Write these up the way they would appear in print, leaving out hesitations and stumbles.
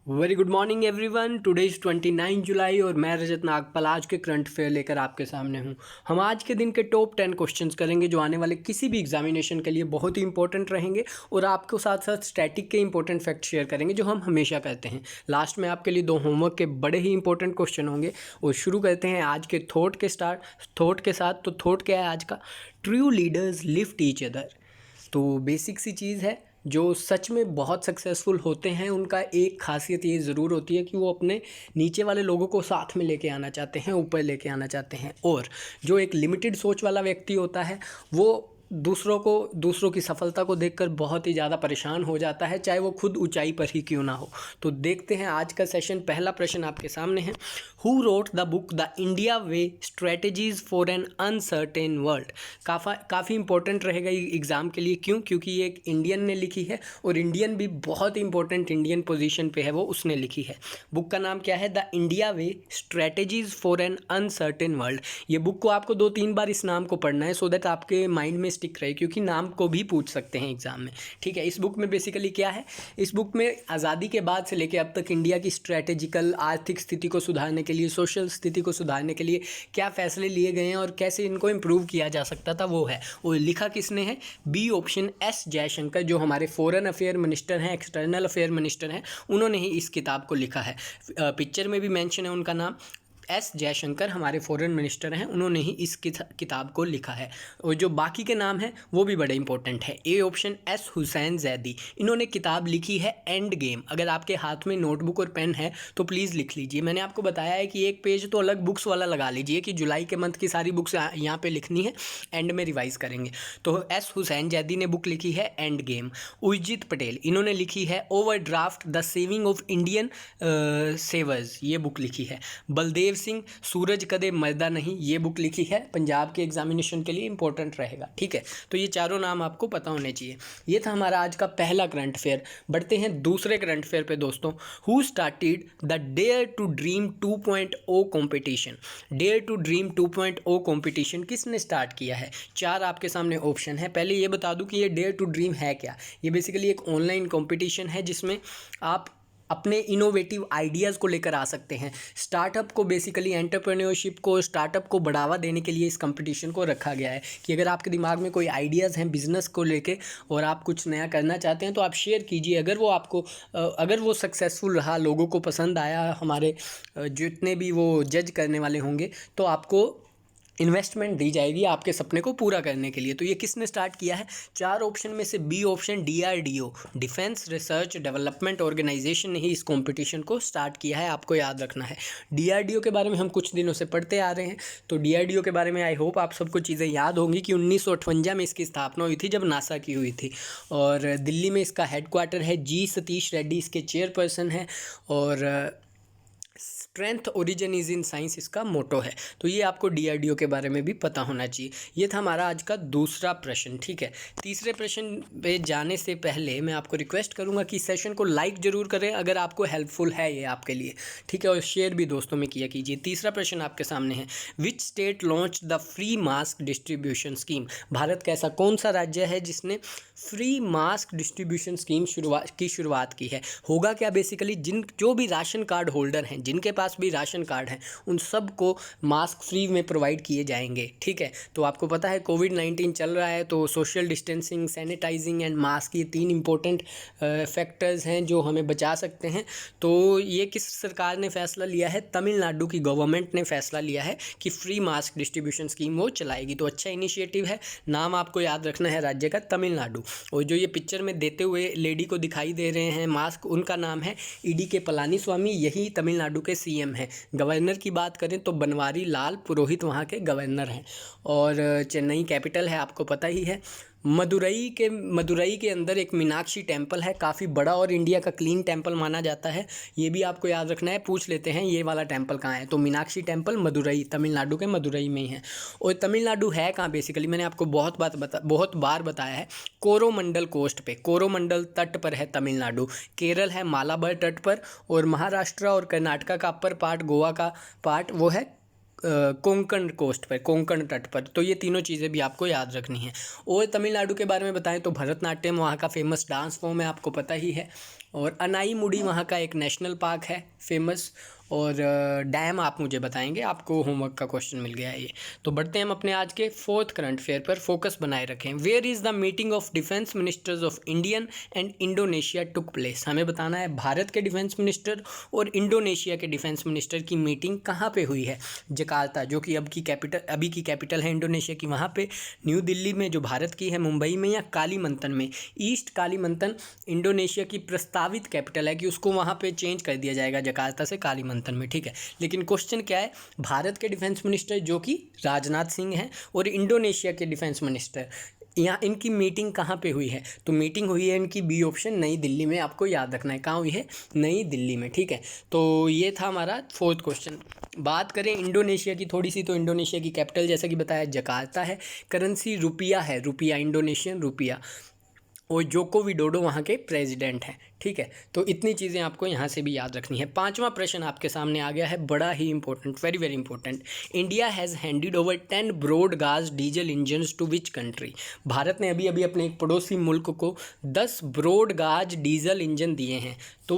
Very good morning everyone. Today is 29 जुलाई और मैं रजत नागपाल आज के करंट अफेयर लेकर आपके सामने हूँ। हम आज के दिन के टॉप 10 क्वेश्चंस करेंगे जो आने वाले किसी भी एग्जामिनेशन के लिए बहुत ही इंपॉर्टेंट रहेंगे और आपको साथ साथ स्टैटिक के इंपॉर्टेंट फैक्ट शेयर करेंगे जो हम हमेशा करते हैं। लास्ट में आपके लिए 2 होमवर्क के बड़े ही इंपॉर्टेंट क्वेश्चन होंगे और शुरू करते हैं आज के थॉट के साथ। तो थॉट क्या है आज का? True leaders lift each other. तो बेसिक सी चीज़ है, जो सच में बहुत सक्सेसफुल होते हैं उनका एक खासियत ये ज़रूर होती है कि वो अपने नीचे वाले लोगों को साथ में लेके आना चाहते हैं, ऊपर लेके आना चाहते हैं। और जो एक लिमिटेड सोच वाला व्यक्ति होता है वो दूसरों की सफलता को देखकर बहुत ही ज़्यादा परेशान हो जाता है, चाहे वो खुद ऊंचाई पर ही क्यों ना हो। तो देखते हैं आज का सेशन। पहला प्रश्न आपके सामने है, who wrote the book the India way strategies for an uncertain world. काफ़ी इंपॉर्टेंट रहेगा ये एग्ज़ाम के लिए। क्यों? क्योंकि ये एक इंडियन ने लिखी है और इंडियन भी बहुत इंपॉर्टेंट इंडियन पोजीशन पे है, वो उसने लिखी है। बुक का नाम क्या है? The India way strategies for an uncertain world. ये बुक को आपको 2-3 बार इस नाम को पढ़ना है सो दैट आपके माइंड में स्टिक रहे, क्योंकि नाम को भी पूछ सकते हैं एग्जाम में। ठीक है, इस बुक में बेसिकली क्या है? इस बुक में आज़ादी के बाद से लेकर अब तक इंडिया की स्ट्रेटेजिकल आर्थिक स्थिति को सुधारने के लिए, सोशल स्थिति को सुधारने के लिए क्या फैसले लिए गए हैं और कैसे इनको इम्प्रूव किया जा सकता था वो है। और लिखा किसने है? बी ऑप्शन एस जयशंकर, जो हमारे फॉरेन अफेयर मिनिस्टर हैं, एक्सटर्नल अफेयर मिनिस्टर हैं, उन्होंने ही इस किताब को लिखा है। पिक्चर में भी मेंशन है उनका नाम। एस जयशंकर हमारे फॉरेन मिनिस्टर हैं, उन्होंने ही इस किताब को लिखा है। और जो बाकी के नाम हैं वो भी बड़े इंपॉर्टेंट है। A option S Hussain Zaidi, इन्होंने किताब लिखी है एंड गेम। अगर आपके हाथ में नोटबुक और पेन है तो प्लीज़ लिख लीजिए। मैंने आपको बताया है कि एक पेज तो अलग बुक्स वाला लगा लीजिए कि जुलाई के मंथ की सारी बुक्स यहाँ पे लिखनी है, एंड में रिवाइज करेंगे। तो एस हुसैन जैदी ने बुक लिखी है एंड गेम। उर्जित पटेल, इन्होंने लिखी है overdraft the saving of Indian savers, ये बुक लिखी है। बलदेव सिंह, सूरज कदे मरदा नहीं, ये बुक लिखी है। पंजाब के एग्जामिनेशन के लिए इंपॉर्टेंट रहेगा। ठीक है, तो ये चारों नाम आपको पता होने चाहिए। ये था हमारा आज का पहला करंट अफेयर। बढ़ते हैं दूसरे करंट अफेयर पे दोस्तों। Who started the dare to dream 2.0 competition. Dare to dream 2.0 competition किसने स्टार्ट किया है? 4 आपके सामने ऑप्शन है। पहले ये बता दूं कि ये डेयर टू ड्रीम है क्या। ये बेसिकली एक ऑनलाइन कॉम्पिटिशन है जिसमें आप अपने इनोवेटिव आइडियाज़ को लेकर आ सकते हैं। स्टार्टअप को बेसिकली एंटरप्रेन्योरशिप को, स्टार्टअप को बढ़ावा देने के लिए इस कंपटीशन को रखा गया है कि अगर आपके दिमाग में कोई आइडियाज़ हैं बिज़नेस को लेके और आप कुछ नया करना चाहते हैं तो आप शेयर कीजिए। अगर वो सक्सेसफुल रहा, लोगों को पसंद आया, हमारे जितने भी वो जज करने वाले होंगे, तो आपको इन्वेस्टमेंट दी जाएगी आपके सपने को पूरा करने के लिए। तो ये किसने स्टार्ट किया है? 4 ऑप्शन में से B option DRDO, defence research development organisation ने ही इस कंपटीशन को स्टार्ट किया है। आपको याद रखना है। DRDO के बारे में हम कुछ दिनों से पढ़ते आ रहे हैं, तो DRDO के बारे में आई होप आप सबको चीज़ें याद होंगी कि 1958 में इसकी स्थापना हुई थी, जब नासा की हुई थी। और दिल्ली में इसका हेडक्वार्टर है। जी सतीश रेड्डी इसके चेयरपर्सन हैं और strength origin is in science इसका मोटो है। तो ये आपको DRDO के बारे में भी पता होना चाहिए। ये था हमारा आज का दूसरा प्रश्न। ठीक है, तीसरे प्रश्न पे जाने से पहले मैं आपको रिक्वेस्ट करूंगा कि सेशन को लाइक जरूर करें अगर आपको हेल्पफुल है ये आपके लिए। ठीक है, और शेयर भी दोस्तों में किया कीजिए। तीसरा प्रश्न आपके सामने है, which state launch the free mask distribution scheme. Bharat का ऐसा कौन सा राज्य है जिसने फ्री मास्क डिस्ट्रीब्यूशन स्कीम शुरुआत की है? होगा क्या? बेसिकली जो भी राशन कार्ड होल्डर हैं, जिनके पास भी राशन कार्ड है, उन सब को मास्क फ्री में प्रोवाइड किए जाएंगे। ठीक है, तो आपको पता है कोविड-19 चल रहा है, तो social distancing, sanitising and mask, ये 3 इंपॉर्टेंट फैक्टर्स हैं जो हमें बचा सकते हैं। तो ये किस सरकार ने फैसला लिया है? तमिलनाडु की गवर्नमेंट ने फैसला लिया है कि फ्री मास्क डिस्ट्रीब्यूशन स्कीम वो चलाएगी। तो अच्छा इनिशिएटिव है। नाम आपको याद रखना है राज्य का, तमिलनाडु। और जो ये पिक्चर में देते हुए लेडी को दिखाई दे रहे हैं मास्क, उनका नाम है EDK पलानीस्वामी, यही तमिलनाडु के CM हैं। गवर्नर की बात करें तो बनवारी लाल पुरोहित वहाँ के गवर्नर हैं। और चेन्नई कैपिटल है, आपको पता ही है। मदुरई के अंदर एक मीनाक्षी टेम्पल है, काफ़ी बड़ा और इंडिया का क्लीन टेम्पल माना जाता है। ये भी आपको याद रखना है। पूछ लेते हैं ये वाला टेम्पल कहाँ है, तो मीनाक्षी टेम्पल मदुरई, तमिलनाडु के मदुरई में ही है। और तमिलनाडु है कहाँ? बेसिकली मैंने आपको बहुत बार बताया है, कोरोमंडल कोस्ट पे, कोरोमंडल तट पर है तमिलनाडु। केरल है मालाबार तट पर, और महाराष्ट्र और कर्नाटका का अपर पार्ट, गोवा का पार्ट, वो है कोंकण कोस्ट पर, कोंकण तट पर। तो ये तीनों चीज़ें भी आपको याद रखनी है। और तमिलनाडु के बारे में बताएं तो भरतनाट्यम वहाँ का फेमस डांस फॉर्म है, आपको पता ही है। और अनाईमुड़ी वहाँ का एक नेशनल पार्क है फेमस। और डैम आप मुझे बताएंगे, आपको होमवर्क का क्वेश्चन मिल गया है ये। तो बढ़ते हैं हम अपने आज के फोर्थ करंट अफेयर पर, फोकस बनाए रखें। Where is the meeting of defence ministers of Indian and Indonesia took place. हमें बताना है भारत के डिफेंस मिनिस्टर और इंडोनेशिया के डिफेंस मिनिस्टर की मीटिंग कहाँ पे हुई है। जकार्ता, जो कि अभी की कैपिटल है इंडोनेशिया की, वहाँ पे, न्यू दिल्ली में जो भारत की है, मुंबई में, या कालीमंतन में। ईस्ट कालीमंतन इंडोनेशिया की प्रस्तावित कैपिटल है कि उसको वहाँ पे चेंज कर दिया जाएगा जकार्ता से कालीमंतन में, ठीक है। लेकिन क्वेश्चन क्या है, भारत के डिफेंस मिनिस्टर जो कि राजनाथ सिंह हैं और इंडोनेशिया के डिफेंस मिनिस्टर, यहाँ इनकी मीटिंग कहाँ पे हुई है। तो मीटिंग हुई है इनकी, बी ऑप्शन, नई दिल्ली में। आपको याद रखना है कहाँ हुई है, नई दिल्ली में, ठीक है। तो ये था हमारा फोर्थ क्वेश्चन। बात करें इंडोनेशिया की थोड़ी सी, तो इंडोनेशिया की कैपिटल जैसा कि बताया जकार्ता है। करेंसी रुपया है, रुपया, इंडोनेशियन रुपया। और जोको विडोडो वहाँ के प्रेसिडेंट हैं, ठीक है। तो इतनी चीज़ें आपको यहाँ से भी याद रखनी है। पांचवा प्रश्न आपके सामने आ गया है, बड़ा ही important, very very important. India has handed over 10 broad gauge diesel engines to which country. Bharat ने अभी अभी अपने एक पड़ोसी मुल्क को 10 ब्रॉड गाज डीजल इंजन दिए हैं। तो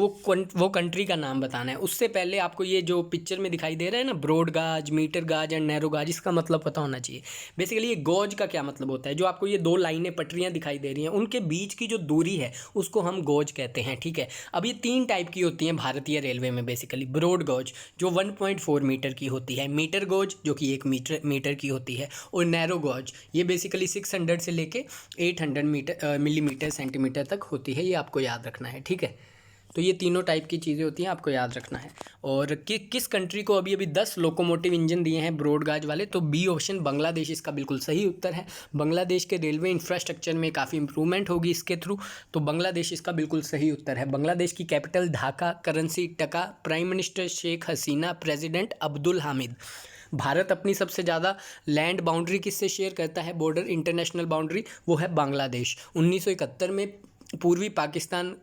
वो कंट्री का नाम बताना है। उससे पहले आपको ये जो पिक्चर में दिखाई दे रहा है ना, ब्रॉड गाज, मीटर गाज एंड नैरो गाज, इसका मतलब पता होना चाहिए। बेसिकली ये गॉज का क्या मतलब होता है, जो आपको ये दो लाइनें, पटरियाँ दिखाई दे रही हैं, उनके बीच की जो दूरी है उसको हम गॉज कहते हैं, ठीक है। अब ये 3 टाइप की होती हैं भारतीय रेलवे में बेसिकली। ब्रॉड गॉज जो 1.4 मीटर की होती है, मीटर गॉज जो कि 1 मीटर की होती है, और नैरो गॉज ये बेसिकली 600 से लेके 800 मिलीमीटर सेंटीमीटर तक होती है। ये आपको याद रखना है, ठीक है। तो ये तीनों टाइप की चीज़ें होती हैं, आपको याद रखना है। और किस कंट्री को अभी अभी 10 लोकोमोटिव इंजन दिए हैं ब्रॉड गाज वाले, तो बी ऑप्शन बांग्लादेश इसका बिल्कुल सही उत्तर है। बांग्लादेश के रेलवे इंफ्रास्ट्रक्चर में काफ़ी इंप्रूवमेंट होगी इसके थ्रू, तो बांग्लादेश इसका बिल्कुल सही उत्तर है। बांग्लादेश की कैपिटल ढाका, करेंसी टका, prime minister Sheikh Hasina, president Abdul Hamid. Bharat अपनी सबसे ज़्यादा लैंड बाउंड्री किससे शेयर करता है, बॉर्डर, इंटरनेशनल बाउंड्री, वो है बांग्लादेश। 1971 में पूर्वी पाकिस्तान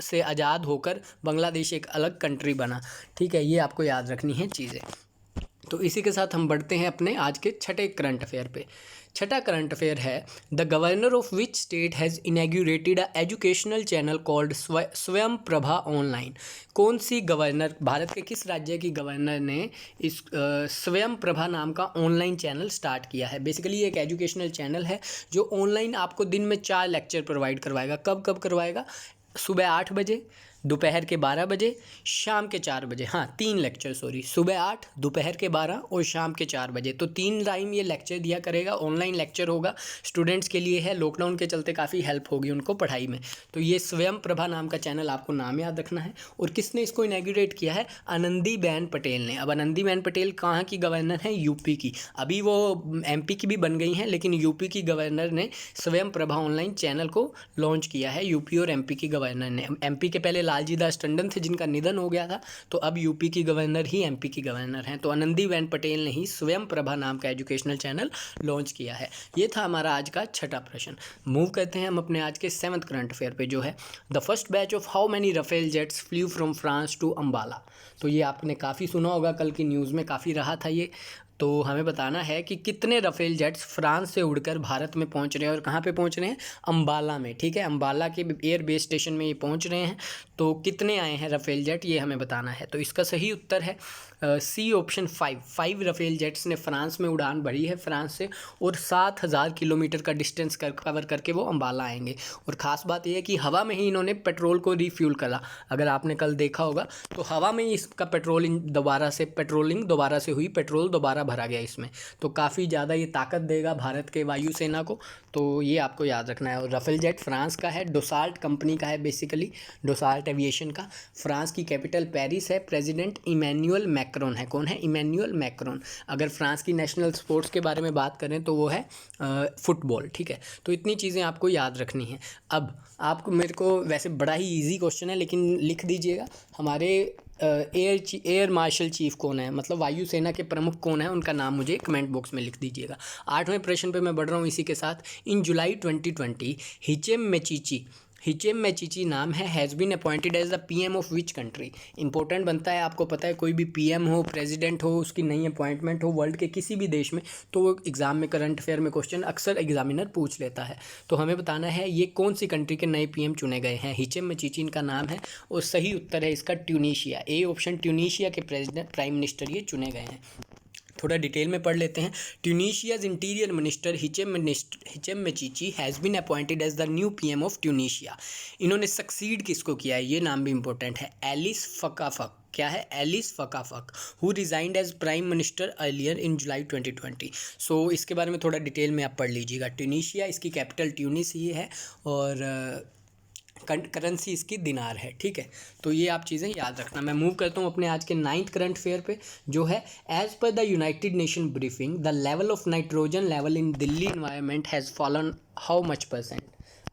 से आज़ाद होकर बांग्लादेश एक अलग कंट्री बना, ठीक है। ये आपको याद रखनी है चीज़ें। तो इसी के साथ हम बढ़ते हैं अपने आज के छठे करंट अफेयर पे। छठा करंट अफेयर है, the governor of which state has inaugurated a educational channel called Swayam Prabha online. कौन सी गवर्नर, भारत के किस राज्य की गवर्नर ने इस स्वयं प्रभा नाम का ऑनलाइन चैनल स्टार्ट किया है। बेसिकली ये एक एजुकेशनल चैनल है जो ऑनलाइन आपको दिन में 4 लेक्चर प्रोवाइड करवाएगा। कब कब करवाएगा, सुबह 8 बजे, दोपहर के 12 बजे, शाम के 4 बजे। हाँ, 3 लेक्चर, सॉरी, सुबह 8, दोपहर के 12 और शाम के 4 बजे। तो 3 टाइम ये लेक्चर दिया करेगा। ऑनलाइन लेक्चर होगा, स्टूडेंट्स के लिए है, लॉकडाउन के चलते काफ़ी हेल्प होगी उनको पढ़ाई में। तो ये स्वयं प्रभा नाम का चैनल, आपको नाम याद रखना है। और किसने इसको इनैग्यूरेट किया है, आनंदीबेन पटेल ने। अब आनंदीबेन पटेल कहाँ की गवर्नर हैं, यूपी की। अभी वो एमपी की भी बन गई हैं, लेकिन यूपी की गवर्नर ने स्वयं प्रभा ऑनलाइन चैनल को लॉन्च किया है, यूपी और एमपी की गवर्नर ने। एमपी के पहले लालजी दास टंडन थे जिनका निधन हो गया था, तो अब यूपी की गवर्नर ही एमपी की गवर्नर हैं। तो आनंदीबेन पटेल ने ही स्वयं प्रभा नाम का एजुकेशनल चैनल लॉन्च किया है। ये था हमारा आज का छठा प्रश्न। मूव करते हैं हम अपने आज के 7th करंट अफेयर पे, जो है the first batch of how many Rafale jets flew from France to Ambala. तो ये आपने काफ़ी सुना होगा, कल की न्यूज़ में काफ़ी रहा था ये। तो हमें बताना है कि कितने रफेल जेट्स फ्रांस से उड़कर भारत में पहुंच रहे हैं, और कहाँ पे पहुंच रहे हैं, अम्बाला में, ठीक है। अम्बाला के एयर बेस स्टेशन में ये पहुंच रहे हैं। तो कितने आए हैं रफेल जेट, ये हमें बताना है। तो इसका सही उत्तर है सी ऑप्शन 5 रफेल जेट्स ने फ्रांस में उड़ान भरी है फ्रांस से, और 7000 किलोमीटर का डिस्टेंस कवर करके वो अम्बाला आएंगे। और ख़ास बात यह है कि हवा में ही इन्होंने पेट्रोल को रिफ्यूल करा। अगर आपने कल देखा होगा तो हवा में ही इसका पेट्रोलिंग दोबारा से हुई, पेट्रोल दोबारा भरा गया इसमें। तो काफ़ी ज़्यादा ये ताकत देगा भारत के वायुसेना को। तो ये आपको याद रखना है। और रफेल जेट फ्रांस का है, डोसाल्ट कंपनी का है, बेसिकली डोसाल्ट एविएशन का। फ्रांस की कैपिटल पेरिस है। प्रेसिडेंट इमैनुअल मैक्रोन है। कौन है, इमैनुअल मैक्रोन। अगर फ्रांस की नेशनल स्पोर्ट्स के बारे में बात करें तो वो है फुटबॉल, ठीक है। तो इतनी चीज़ें आपको याद रखनी है। अब आपको, मेरे को वैसे बड़ा ही ईजी क्वेश्चन है, लेकिन लिख दीजिएगा हमारे एयर मार्शल चीफ कौन है, मतलब वायुसेना के प्रमुख कौन है, उनका नाम मुझे कमेंट बॉक्स में लिख दीजिएगा। 8वें प्रश्न पे मैं बढ़ रहा हूँ इसी के साथ। इन जुलाई 2020 हिचेम मेचीची हिचेम मैचिची नाम है, has been appointed as the PM of which country. Important बनता है, आपको पता है कोई भी पीएम हो, प्रेसिडेंट हो, उसकी नई अपॉइंटमेंट हो वर्ल्ड के किसी भी देश में, तो वो एग्जाम में करंट अफेयर में क्वेश्चन अक्सर एग्जामिनर पूछ लेता है। तो हमें बताना है ये कौन सी कंट्री के नए पीएम चुने गए हैं। हिचेम मैचिची इनका नाम है और सही उत्तर है इसका ट्यूनीशिया। ए ऑप्शन, ट्यूनीशिया के प्रेसिडेंट प्राइम मिनिस्टर ये चुने गए हैं। थोड़ा डिटेल में पढ़ लेते हैं। Tunisia's interior minister Hichem Mechichi has been appointed as the new PM of Tunisia. इन्होंने सक्सीड किसको किया है, ये नाम भी इंपॉर्टेंट है, एलिस फकाफक। क्या है, Elyes Fakhfakh, who resigned as prime minister earlier in July 2020। So इसके बारे में थोड़ा डिटेल में आप पढ़ लीजिएगा। ट्यूनीशिया, इसकी कैपिटल ट्यूनिस ही है और करेंसी इसकी दिनार है। ठीक है, तो ये आप चीज़ें याद रखना। मैं मूव करता हूँ अपने आज के 9th करंट अफेयर पे, जो है as per the United Nation briefing the level of nitrogen level in Delhi environment has fallen how much %।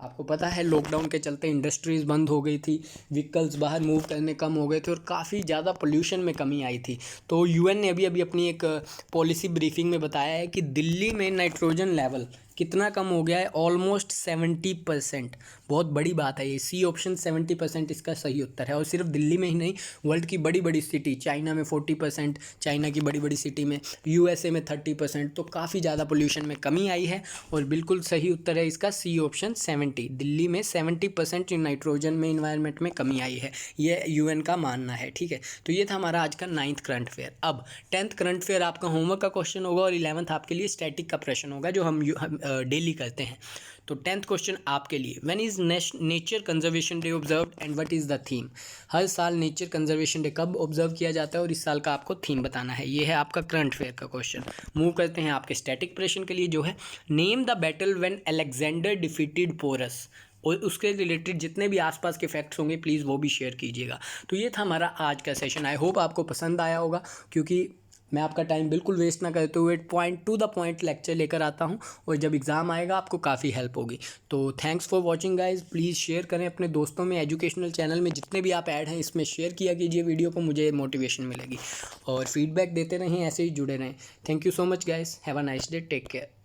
आपको पता है लॉकडाउन के चलते इंडस्ट्रीज़ बंद हो गई थी, व्हीकल्स बाहर मूव करने कम हो गए थे और काफ़ी ज़्यादा पोल्यूशन में कमी आई थी। तो यूएन ने अभी अभी अपनी एक पॉलिसी ब्रीफिंग में बताया है कि दिल्ली में नाइट्रोजन लेवल कितना कम हो गया है, ऑलमोस्ट 70%। बहुत बड़ी बात है ये। सी ऑप्शन 70% इसका सही उत्तर है। और सिर्फ दिल्ली में ही नहीं, वर्ल्ड की बड़ी बड़ी सिटी, चाइना में 40%, चाइना की बड़ी बड़ी सिटी में, यूएसए में 30%, तो काफ़ी ज़्यादा पोल्यूशन में कमी आई है। और बिल्कुल सही उत्तर है इसका सी ऑप्शन 70। दिल्ली में 70% नाइट्रोजन में इन्वायरमेंट में कमी आई है, ये यूएन का मानना है। ठीक है, तो ये था हमारा आज का 9th करंट अफेयर। अब 10th करंट अफेयर आपका होमवर्क का क्वेश्चन होगा और 11th आपके लिए स्टैटिक का प्रश्न होगा जो हम डेली करते हैं। तो 10th क्वेश्चन आपके लिए, when is nature conservation day observed and what is the theme. हर साल नेचर कंजर्वेशन डे कब ऑब्जर्व किया जाता है और इस साल का आपको थीम बताना है। ये है आपका करंट अफेयर का क्वेश्चन। मूव करते हैं आपके स्टैटिक प्रश्न के लिए, जो है name the battle when Alexander defeated Porus. और उसके रिलेटेड जितने भी आसपास के फैक्ट्स होंगे प्लीज़ वो भी शेयर कीजिएगा। तो ये था हमारा आज का सेशन। आई होप आपको पसंद आया होगा, क्योंकि मैं आपका टाइम बिल्कुल वेस्ट ना करते हुए point two the point lecture लेकर आता हूं और जब एग्ज़ाम आएगा आपको काफ़ी हेल्प होगी। तो thanks for watching guys. Please share करें अपने दोस्तों में, एजुकेशनल चैनल में जितने भी आप ऐड हैं इसमें शेयर किया कीजिए वीडियो को, मुझे मोटिवेशन मिलेगी। और फीडबैक देते रहें, ऐसे ही जुड़े रहें। Thank you so much guys, have a nice day, take care.